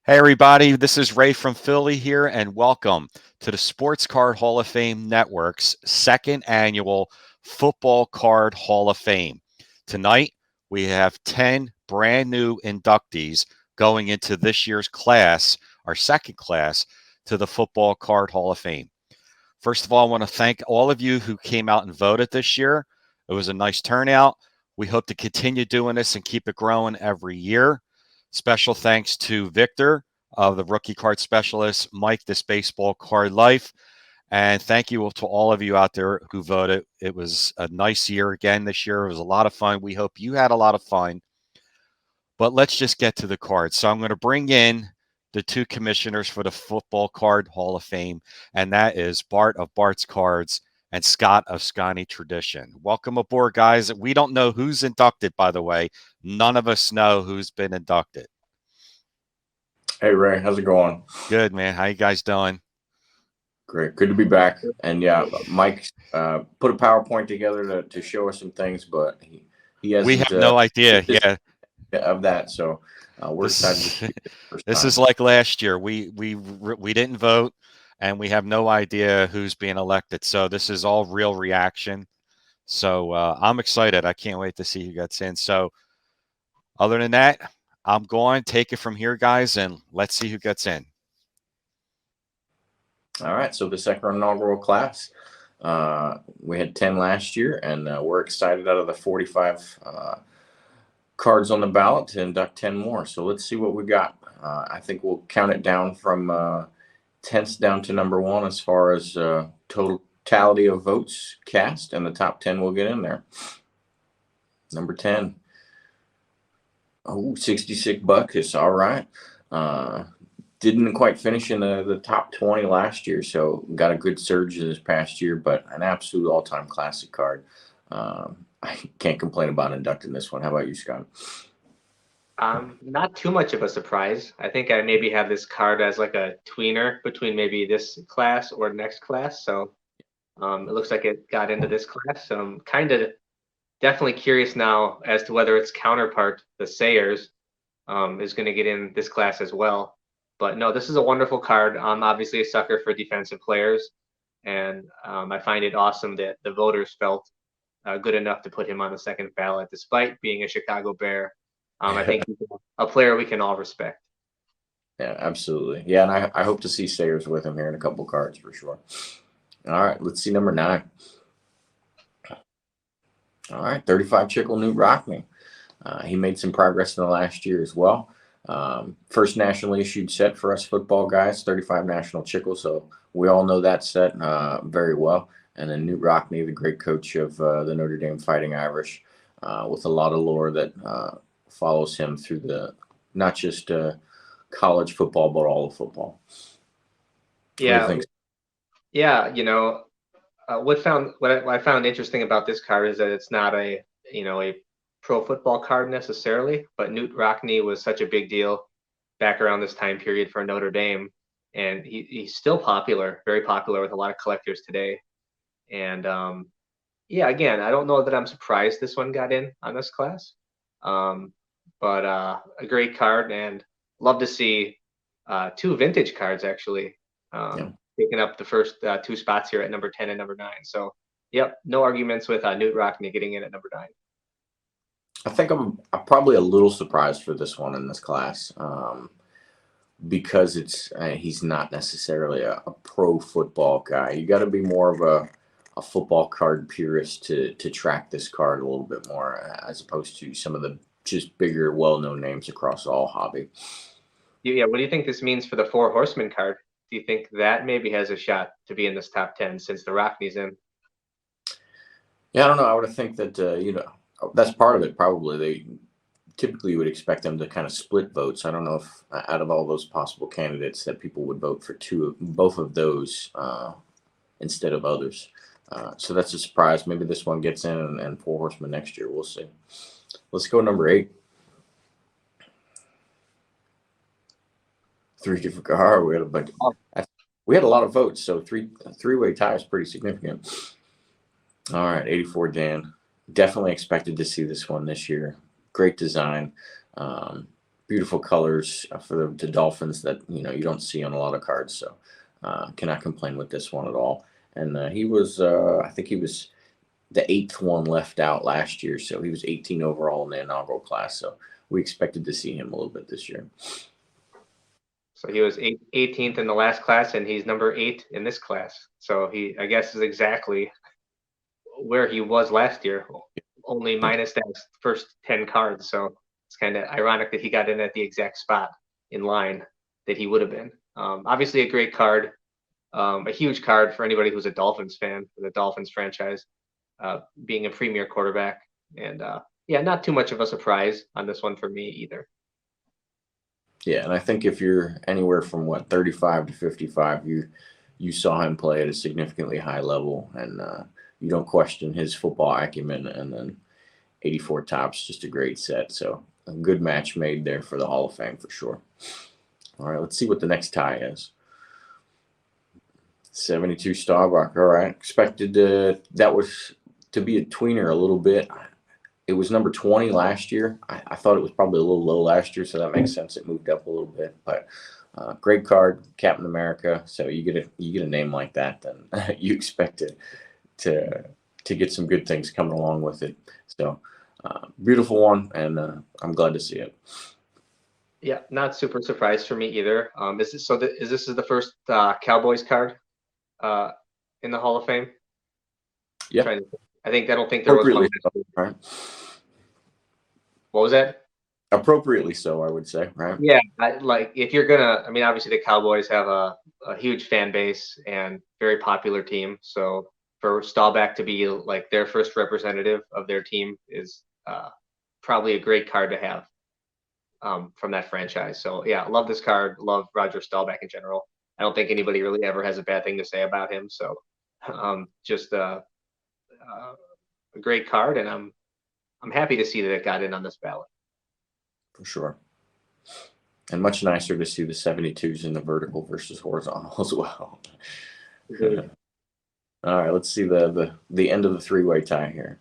Hey, everybody, this is Ray from Philly here, and welcome to the Sports Card Hall of Fame Network's second annual Football Card Hall of Fame. Tonight, we have 10 brand new inductees going into this year's class, our second class, to the Football Card Hall of Fame. First of all, I want to thank all of you who came out and voted this year. It was a nice turnout. We hope to continue doing this and keep it growing every year. Special thanks to Victor of the Rookie Card Specialist, Mike, This Baseball Card Life, and thank you to all of you out there who voted. It was a nice year again this year. It was a lot of fun. We hope you had a lot of fun. But let's just get to the cards. So I'm going to bring in the two commissioners for the Football Card Hall of Fame, and that is Bart of Bart's Cards and Scott of Scotty Tradition. Welcome aboard, guys. We don't know who's inducted, by the way. None of us know who's been inducted. Hey, Ray, how's it going? Good, man. How you guys doing? Great. Good to be back. And yeah, Mike put a PowerPoint together to show us some things, but he hasn't. We have no idea. Yeah. Of that, so we're excited. This is like last year. We didn't vote, and we have no idea who's being elected. So this is all real reaction. So I'm excited. I can't wait to see who gets in. So other than that, I'm going to take it from here, guys, and let's see who gets in. All right. So the second inaugural class, we had 10 last year, and we're excited out of the 45 cards on the ballot to induct 10 more. So let's see what we got. I think we'll count it down from 10th down to number 1 as far as totality of votes cast, and the top 10 will get in there. Number 10. Oh, 66 bucks. All right. Didn't quite finish in the top 20 last year, so got a good surge this past year, but an absolute all-time classic card. I can't complain about inducting this one. How about you, Scott? Not too much of a surprise. I think I maybe have this card as like a tweener between maybe this class or next class. So it looks like it got into this class. So I'm kind of definitely curious now as to whether its counterpart, the Sayers, is going to get in this class as well. But no, this is a wonderful card. I'm obviously a sucker for defensive players, and I find it awesome that the voters felt good enough to put him on the second ballot, despite being a Chicago Bear. I think he's a player we can all respect. Yeah, absolutely. Yeah, and I hope to see Sayers with him here in a couple cards for sure. All right, let's see number 9. All right, 35 Chickle Newt Rockney. He made some progress in the last year as well. First nationally issued set for us football guys, 35 National Chickle, so we all know that set very well. And then Newt Rockney, the great coach of the Notre Dame Fighting Irish, with a lot of lore that follows him through not just college football, but all of football. Yeah. Yeah, what I found interesting about this card is that it's not a pro football card necessarily, but Newt Rockney was such a big deal back around this time period for Notre Dame, and he's still popular, very popular with a lot of collectors today. And yeah, again, I don't know that I'm surprised this one got in on this class, but a great card, and love to see 2 vintage cards actually taking up the first 2 spots here at number 10 and number 9. So, yep, no arguments with Newt Rockney getting in at number 9. I think I'm probably a little surprised for this one in this class because he's not necessarily a pro football guy. You got to be more of a football card purist to track this card a little bit more, as opposed to some of the just bigger, well-known names across all hobby. Yeah, what do you think this means for the 4 Horsemen card? Do you think that maybe has a shot to be in this top 10 since the Rockney's in? Yeah, I don't know. I would think that that's part of it. Probably they typically would expect them to kind of split votes. I don't know if out of all those possible candidates that people would vote for both of those instead of others. So that's a surprise. Maybe this one gets in and 4 Horsemen next year. We'll see. Let's go number 8. 3 different car. We had a lot of votes, so three-way tie is pretty significant. All right, 84 Dan. Definitely expected to see this one this year. Great design. beautiful colors for the Dolphins that you don't see on a lot of cards. So cannot complain with this one at all. And he was, I think he was the 8th one left out last year, so he was 18 overall in the inaugural class. So we expected to see him a little bit this year. So he was 18th in the last class, and he's number 8 in this class. So he, I guess, is exactly where he was last year, only minus that first 10 cards. So it's kind of ironic that he got in at the exact spot in line that he would have been. Obviously, a great card, a huge card for anybody who's a Dolphins fan, for the Dolphins franchise, being a premier quarterback. And yeah, not too much of a surprise on this one for me either. Yeah, and I think if you're anywhere from 35 to 55, you saw him play at a significantly high level, and you don't question his football acumen. And then 84 tops, just a great set. So a good match made there for the Hall of Fame for sure. All right, let's see what the next tie is. 72 Staubach. All right, expected that was to be a tweener a little bit. It was number 20 last year. I thought it was probably a little low last year, so that makes sense. It moved up a little bit, but great card, Captain America. So you get a name like that, then you expect it to get some good things coming along with it. So beautiful one, and I'm glad to see it. Yeah, not super surprised for me either. Is this the first Cowboys card in the Hall of Fame? Yeah. I don't think there was one. Right. What was that? Appropriately so, I would say, right? Yeah, if you're gonna, I mean, obviously the Cowboys have a huge fan base and very popular team. So for Staubach to be like their first representative of their team is probably a great card to have from that franchise. So yeah, love this card. Love Roger Staubach in general. I don't think anybody really ever has a bad thing to say about him. So just a great card, and I'm happy to see that it got in on this ballot. For sure. And much nicer to see the 72s in the vertical versus horizontal as well. Mm-hmm. All right, let's see the end of the three-way tie here.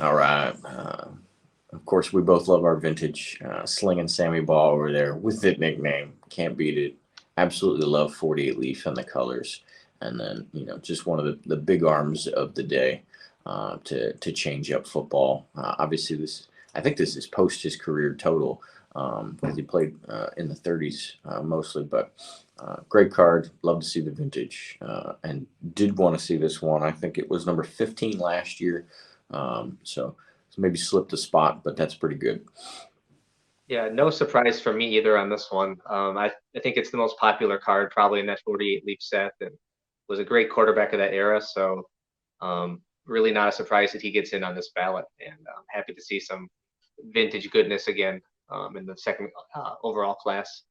All right. Of course, we both love our vintage slinging Sammy Ball over there with the nickname. Can't beat it. Absolutely love 48 Leaf and the colors. And then, just one of the big arms of the day to change up football. Obviously, I think this is post his career total because he played in the 30s mostly. But great card. Love to see the vintage and did want to see this one. I think it was number 15 last year. So maybe slipped a spot, but that's pretty good. Yeah, no surprise for me either on this one. I think it's the most popular card probably in that 48 Leaf set, and was a great quarterback of that era. So really not a surprise that he gets in on this ballot, and I'm happy to see some vintage goodness again in the second overall class.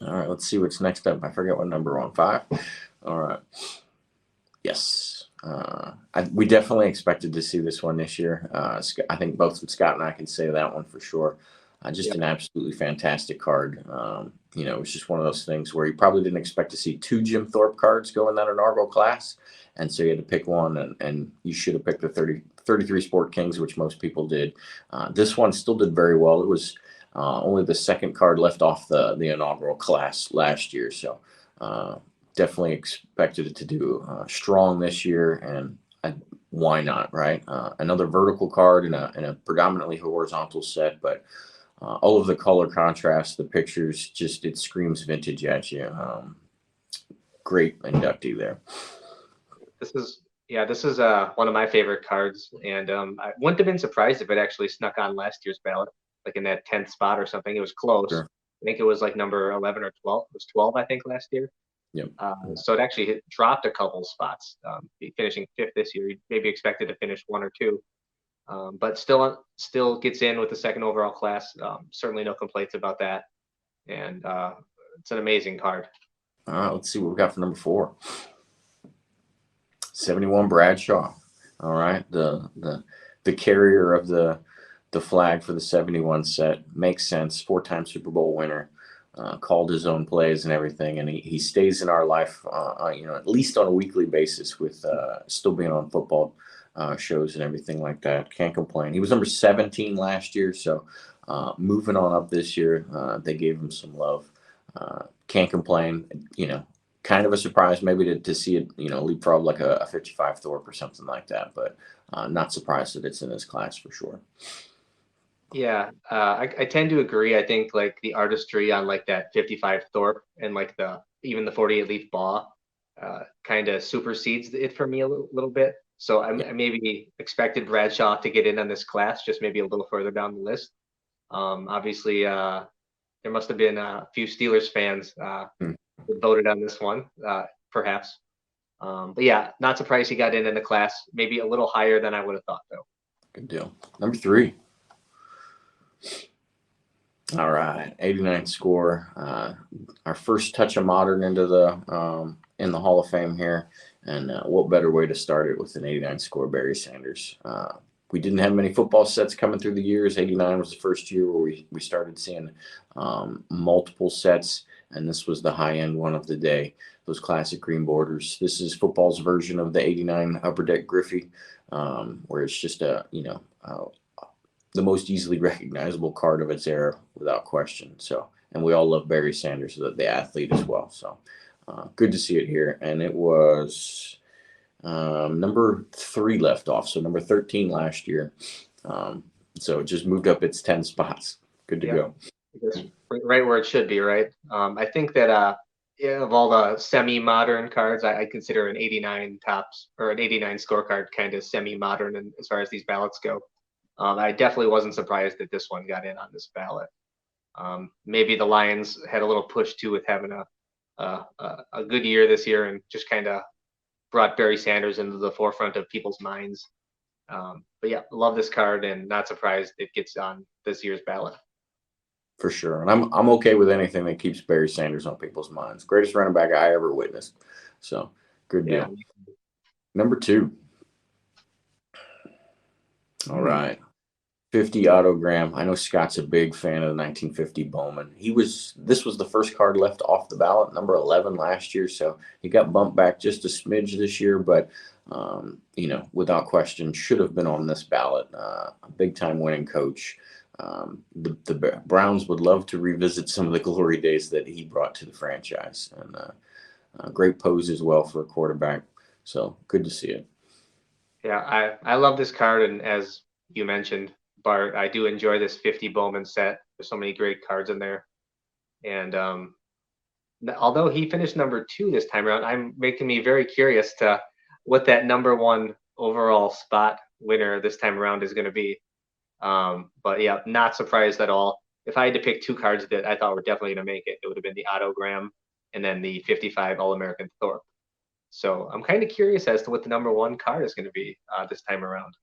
All right, let's see what's next up. I forget what number we're on. 5. All right. Yes. We definitely expected to see this one this year. I think both Scott and I can say that one for sure. Just an absolutely fantastic card. It was just one of those things where you probably didn't expect to see 2 Jim Thorpe cards go in that inaugural class. And so you had to pick one, and you should have picked the 33 Sport Kings, which most people did. This one still did very well. It was only the second card left off the inaugural class last year. So definitely expected it to do strong this year, and why not, right? Another vertical card in a predominantly horizontal set, but all of the color contrast, the pictures, it screams vintage at you. Great inductee there. This is one of my favorite cards, and I wouldn't have been surprised if it actually snuck on last year's ballot, like in that 10th spot or something. It was close. Sure. I think it was like number 11 or 12. It was 12, I think, last year. Yep. So it actually dropped a couple spots, finishing 5th this year. You'd maybe expected to finish 1 or 2. But still gets in with the second overall class. Certainly no complaints about that. And it's an amazing card. All right, let's see what we got for number 4. 71 Bradshaw. All right, the carrier of the flag for the 71 set. Makes sense. 4-time Super Bowl winner. Called his own plays and everything, and he stays in our life, at least on a weekly basis with still being on football shows and everything like that. Can't complain. He was number 17 last year, so moving on up this year. They gave him some love. Can't complain. Kind of a surprise maybe to see it, leapfrog like a 55 Thorpe or something like that, but not surprised that it's in this class for sure. Yeah, I tend to agree. I think like the artistry on like that 55 Thorpe and like even the 48 leaf Baugh kind of supersedes it for me a little bit. So I maybe expected Bradshaw to get in on this class, just maybe a little further down the list. Obviously, there must have been a few Steelers fans that voted on this one, perhaps. But yeah, not surprised he got in the class. Maybe a little higher than I would have thought, though. Good deal. Number 3. All right, 89 score. Our first touch of modern into the in the Hall of Fame here, and what better way to start it with an 89 score, Barry Sanders. We didn't have many football sets coming through the years. 89 was the first year where we started seeing multiple sets, and this was the high-end one of the day, those classic green borders. This is football's version of the 89 Upper Deck Griffey, where it's just the most easily recognizable card of its era without question. So, and we all love Barry Sanders, the athlete as well. So good to see it here. And it was number 3 left off. So number 13 last year. So it just moved up its 10 spots. Good to go. It's right where it should be, right? I think that of all the semi-modern cards, I consider an 89 tops or an 89 scorecard kind of semi-modern, and as far as these ballots go. I definitely wasn't surprised that this one got in on this ballot. Maybe the Lions had a little push too with having a good year this year and just kind of brought Barry Sanders into the forefront of people's minds. But yeah, love this card and not surprised it gets on this year's ballot. For sure. And I'm okay with anything that keeps Barry Sanders on people's minds. Greatest running back I ever witnessed. So good deal. Yeah. Number 2. All right. 50 autogram. I know Scott's a big fan of the 1950 Bowman. This was the first card left off the ballot, number 11 last year. So he got bumped back just a smidge this year, but without question, should have been on this ballot. A big time winning coach. The Browns would love to revisit some of the glory days that he brought to the franchise, and great pose as well for a quarterback. So good to see it. Yeah, I love this card, and as you mentioned, Bart, I do enjoy this 50 Bowman set. There's so many great cards in there. And although he finished number 2 this time around, I'm making me very curious to what that number 1 overall spot winner this time around is going to be. But yeah, not surprised at all. If I had to pick 2 cards that I thought were definitely going to make it, it would have been the autogram and then the 55 All-American Thorpe. So I'm kind of curious as to what the number 1 card is going to be this time around.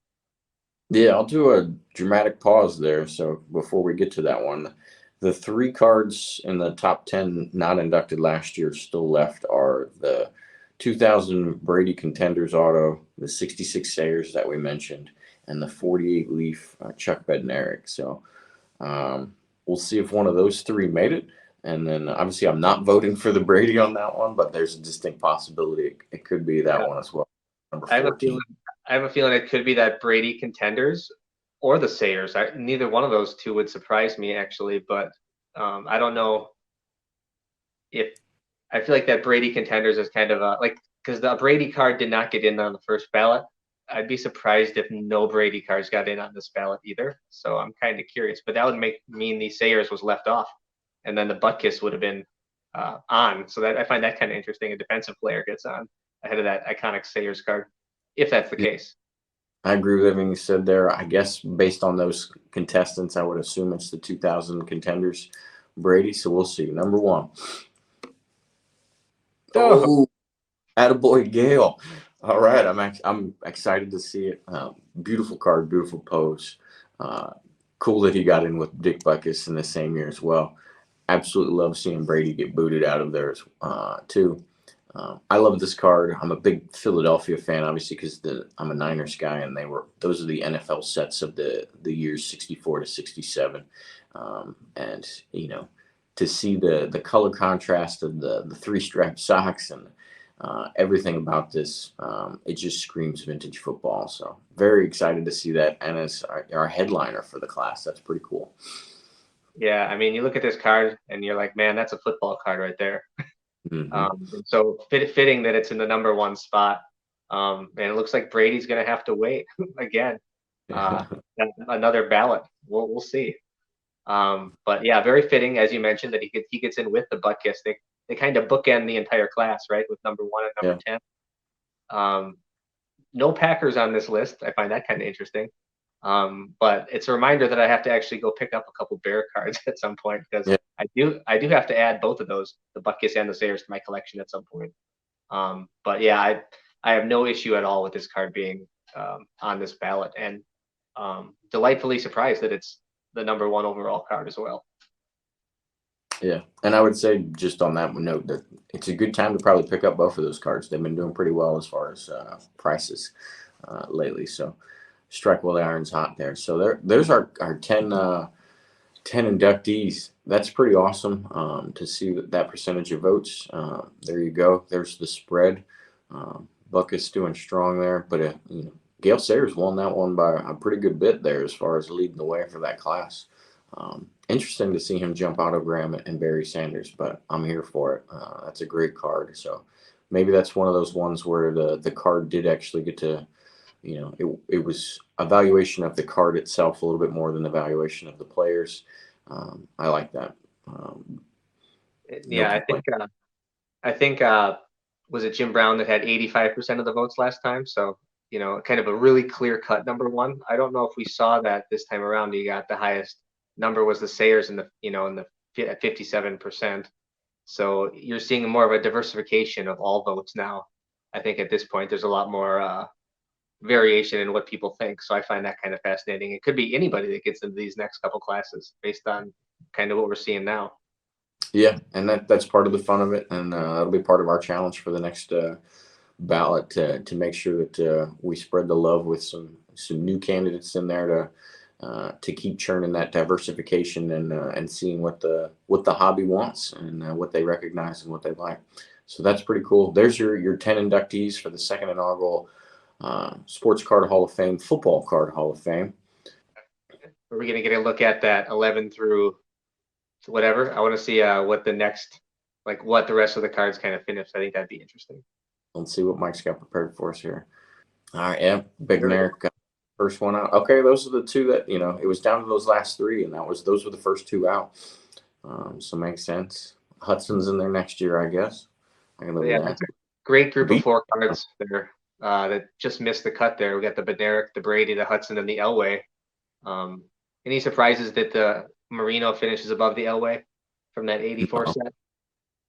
Yeah, I'll do a dramatic pause there. So before we get to that one, the 3 cards in the top 10 not inducted last year still left are the 2000 Brady Contenders auto, the 66 Sayers that we mentioned, and the 48 leaf Chuck Bednarik. So we'll see if one of those 3 made it. And then obviously I'm not voting for the Brady on that one, but there's a distinct possibility it could be that one as well. Number 14. I have a feeling it could be that Brady Contenders or the Sayers. Neither one of those 2 would surprise me, actually. But I don't know if I feel like that Brady Contenders is kind of because the Brady card did not get in on the first ballot. I'd be surprised if no Brady cards got in on this ballot either. So I'm kind of curious. But that would mean the Sayers was left off, and then the Butkus would have been on. So that I find that kind of interesting. A defensive player gets on ahead of that iconic Sayers card, if that's the case. I agree with everything you said there. I guess based on those contestants, I would assume it's the 2000 Contenders Brady. So we'll see. Number 1. Oh, attaboy Gale. All right, I'm excited to see it. Beautiful card, beautiful pose. Cool that he got in with Dick Butkus in the same year as well. Absolutely love seeing Brady get booted out of there too. I love this card. I'm a big Philadelphia fan, obviously, because I'm a Niners guy, and those are the NFL sets of the years 64 to 67. And to see the color contrast of the 3-striped socks and Everything about this, it just screams vintage football. So very excited to see that, and as our headliner for the class, that's pretty cool. Yeah, I mean, you look at this card and you're like, man, that's a football card right there. So fitting that it's in the number 1 spot. And it looks like Brady's going to have to wait again. Another ballot. We'll see. But yeah, very fitting, as you mentioned, that he gets in with the Butkus. They kind of bookend the entire class, right, with number 1 and number 10. No Packers on this list. I find that kind of interesting. But it's a reminder that I have to actually go pick up a couple Bear cards at some point, because I do have to add both of those, the Butkus and the Sayers, to my collection at some point. But yeah, I have no issue at all with this card being on this ballot, and delightfully surprised that it's the number 1 overall card as well. Yeah, and I would say, just on that note, that it's a good time to probably pick up both of those cards. They've been doing pretty well as far as prices lately. So strike while the iron's hot there. So there's our 10 inductees. That's pretty awesome to see that percentage of votes. There you go. There's the spread. Butkus doing strong there, but Gale Sayers won that one by a pretty good bit there as far as leading the way for that class. Interesting to see him jump out of Graham and Barry Sanders, but I'm here for it. That's a great card. So maybe that's one of those ones where the card did actually get to, it was a valuation of the card itself a little bit more than the valuation of the players. I like that. Yeah, I think was it Jim Brown that had 85% of the votes last time? So, kind of a really clear cut number 1. I don't know if we saw that this time around. He got the highest number was the Sayers at 57%. So you're seeing more of a diversification of all votes now. I think at this point there's a lot more variation in what people think. So I find that kind of fascinating. It could be anybody that gets into these next couple classes based on kind of what we're seeing now. Yeah, and that's part of the fun of it, and that'll be part of our challenge for the next ballot to make sure that we spread the love with some new candidates in there to keep churning that diversification and seeing what the hobby wants and what they recognize and what they like. So that's pretty cool. There's your 10 inductees for the second inaugural Sports Card Hall of Fame, Football Card Hall of Fame. Are we going to get a look at that 11 through whatever? I want to see what the rest of the cards kind of finish. I think that'd be interesting. Let's see what Mike's got prepared for us here. All right, yeah, Big Merrick got the first one out. Okay, those are the two that, it was down to those last 3, and those were the first 2 out. So makes sense. Hudson's in there next year, I guess. I can live with that. That's a great group of 4 cards there that just missed the cut there. We got the Bednarik, the Brady, the Hudson, and the Elway. Any surprises that the Marino finishes above the Elway from that 84 set?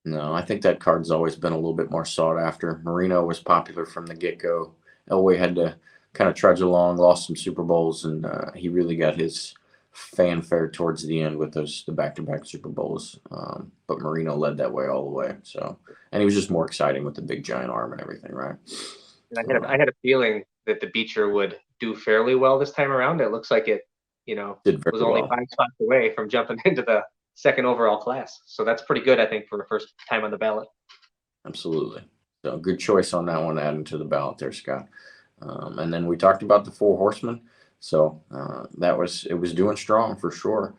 No, I think that card's always been a little bit more sought after. Marino was popular from the get-go. Elway had to kind of trudge along, lost some Super Bowls, and he really got his fanfare towards the end with the back-to-back Super Bowls. But Marino led that way all the way. So, and he was just more exciting with the big giant arm and everything, right? And I had a feeling that the Beecher would do fairly well this time around. It looks like it, was only 5 spots away from jumping into the second overall class. So that's pretty good, I think, for the first time on the ballot. Absolutely. So good choice on that one, adding to the ballot there, Scott. And then we talked about the 4 horsemen. So it was doing strong for sure.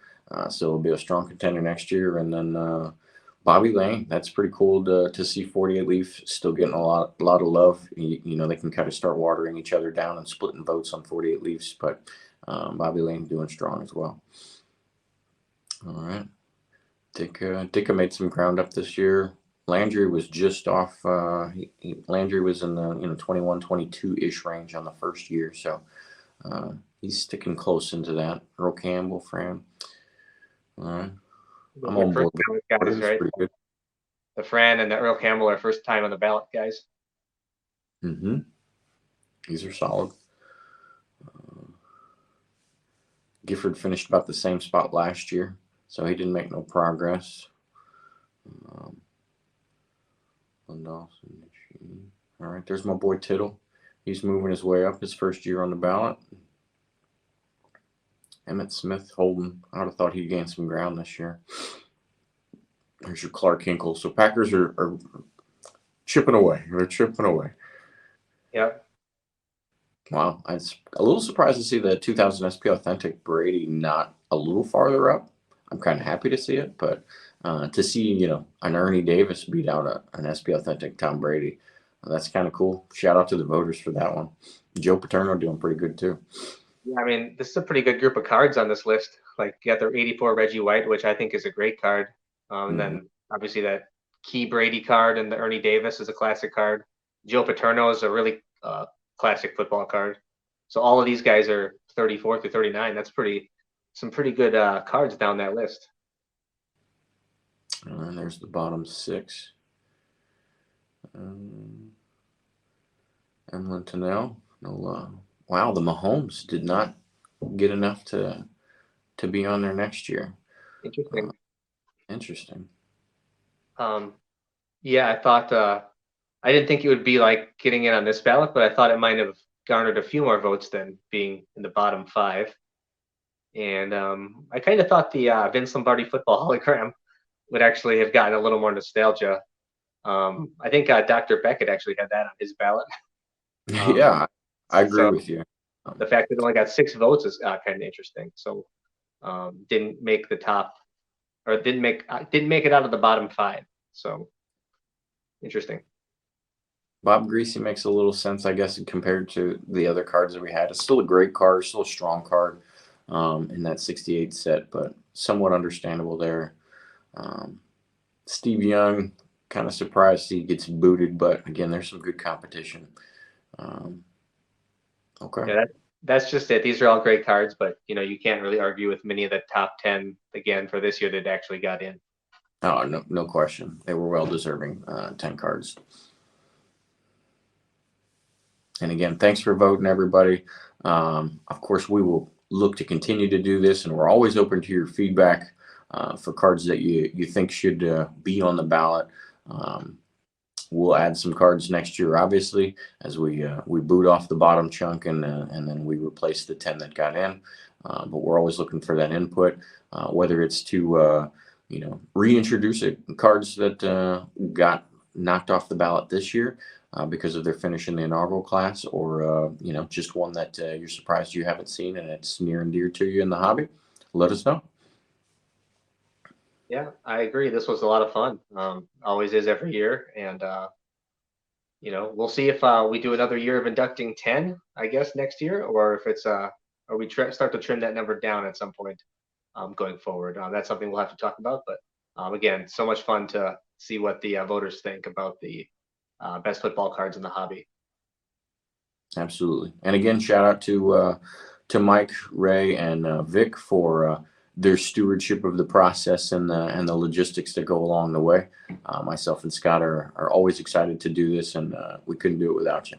So it'll be a strong contender next year. And then Bobby Lane, that's pretty cool to see 48 Leaf still getting a lot of love. They can kind of start watering each other down and splitting votes on 48 Leafs, but Bobby Lane doing strong as well. All right. Dicka made some ground up this year. Landry was just off. Landry was in the 21, 22-ish range on the first year, so he's sticking close into that. Earl Campbell, Fran. All right. I'm on board. Guys, right? Good. The Fran and the Earl Campbell are first time on the ballot, guys. Mm-hmm. These are solid. Gifford finished about the same spot last year, so he didn't make no progress. All right, there's my boy Tittle. He's moving his way up his first year on the ballot. Emmett Smith holding. I would have thought he'd gain some ground this year. There's your Clark Hinkle. So Packers are chipping away. They're chipping away. Yep. Wow, I was a little surprised to see the 2000 SP Authentic Brady not a little farther up. I'm kind of happy to see it, but to see an Ernie Davis beat out an SP Authentic Tom Brady, that's kind of cool. Shout out to the voters for that one. Joe Paterno doing pretty good too. Yeah, I mean, this is a pretty good group of cards on this list. Like, you got their 84 Reggie White, which I think is a great card. And then obviously that Key Brady card and the Ernie Davis is a classic card. Joe Paterno is a really classic football card. So all of these guys are 34 through 39. That's some pretty good cards down that list. And there's the bottom 6. Emlyn Tunnell. Wow, the Mahomes did not get enough to be on there next year. Interesting. Interesting. Yeah, I thought I didn't think it would be like getting in on this ballot, but I thought it might have garnered a few more votes than being in the bottom 5. And I kind of thought the Vince Lombardi football hologram would actually have gotten a little more nostalgia. I think Dr. Beckett actually had that on his ballot. Yeah, I agree with you. The fact that it only got 6 votes is kind of interesting. So didn't make the top, or didn't make it out of the bottom 5. So interesting. Bob Greasy makes a little sense, I guess, compared to the other cards that we had. It's still a great card, still a strong card in that 68 set, but somewhat understandable there. Steve Young, kind of surprised he gets booted, but again, there's some good competition. Okay. Yeah, that's just it. These are all great cards, but you can't really argue with many of the top 10 again for this year that actually got in. Oh, no question. They were well deserving 10 cards. And again, thanks for voting, everybody. Of course, we will look to continue to do this, and we're always open to your feedback for cards that you think should be on the ballot. We'll add some cards next year, obviously, as we boot off the bottom chunk and then we replace the 10 that got in. But we're always looking for that input, whether it's to reintroduce cards that got knocked off the ballot this year because of their finish in the inaugural class, or just one that you're surprised you haven't seen and it's near and dear to you in the hobby. Let us know. Yeah, I agree. This was a lot of fun. Always is every year. And, we'll see if we do another year of inducting 10, I guess, next year, or if it's, or we start to trim that number down at some point going forward. That's something we'll have to talk about. But again, so much fun to see what the voters think about the best football cards in the hobby. Absolutely. And again, shout out to Mike, Ray, and Vic for their stewardship of the process and the logistics that go along the way. Myself and Scott are always excited to do this, and we couldn't do it without you.